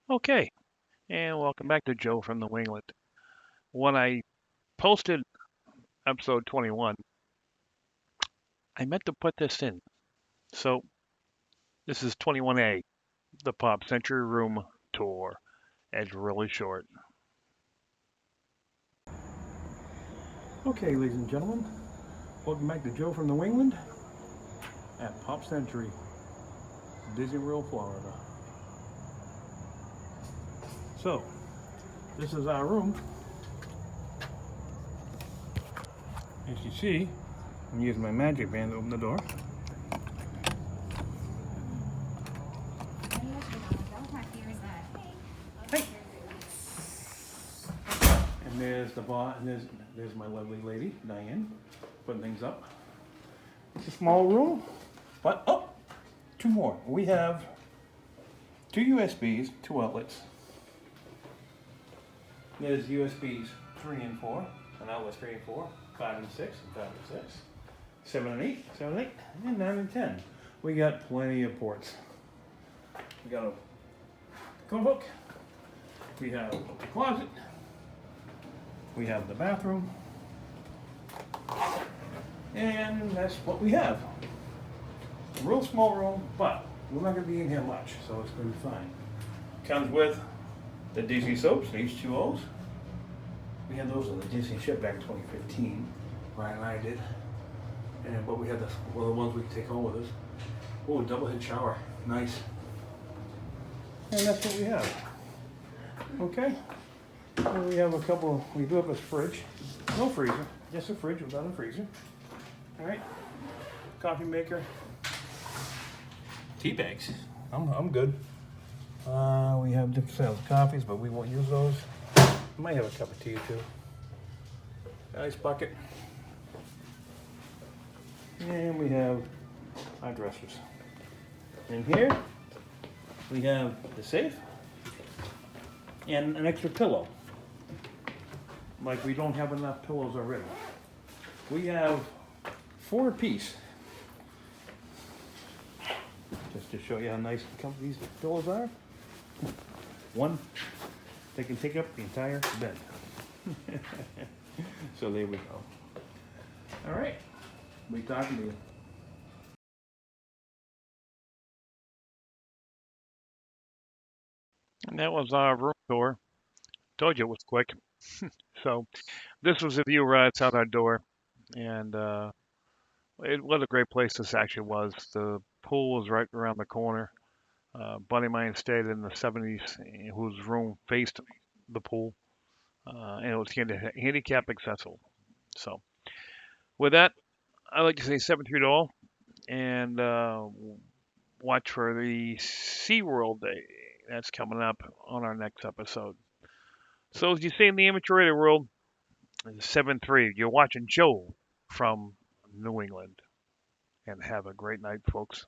Okay, and welcome back to Joe from the Winglet. When I posted episode 21, I meant to put this in. So this is 21A, the Pop Century Room Tour. It's really short. Okay, ladies and gentlemen, welcome back to Joe from the Wingland at Pop Century, Disney World, Florida. So, this is our room. As you see, I'm using my magic band to open the door. Hey. And there's the bar, and there's my lovely lady, Diane, putting things up. It's a small room, but two more. We have two USBs, two outlets. There's USBs 3 and 4, and outlets 3 and 4, 5 and 6, and 5 and 6, 7 and 8, 7 and 8, and 9 and 10. We got plenty of ports. We got a code book. We have a closet. We have the bathroom. And that's what we have. A real small room, but we're not going to be in here much, so it's going to be fine. Comes with the Disney soaps, H2Os. We had those on the Disney ship back in 2015. Ryan and I did. But we had the ones we could take home with us. Oh, double head shower. Nice. And that's what we have. Okay. And we have we do have a fridge. No freezer. Just a fridge without a freezer. Alright. Coffee maker. Tea bags. I'm good. We have different styles of coffees, but we won't use those. We might have a cup of tea or two. Ice bucket. And we have our dressers. In here, we have the safe and an extra pillow. Like we don't have enough pillows already. We have 4 apiece. Just to show you how nice and comfy these pillows are. One, they can take up the entire bed. So there we go. All right, we'll be talking to you. And that was our room tour. Told you it was quick. So this was the view right outside our door, and what a great place this actually was. The pool was right around the corner. Buddy of mine stayed in the 70s, whose room faced the pool, and it was handicap accessible. So with that, I'd like to say 7-3 to all, and watch for the SeaWorld Day that's coming up on our next episode. So as you say in the amateur radio world, 7-3, you're watching Joe from New England. And have a great night, folks.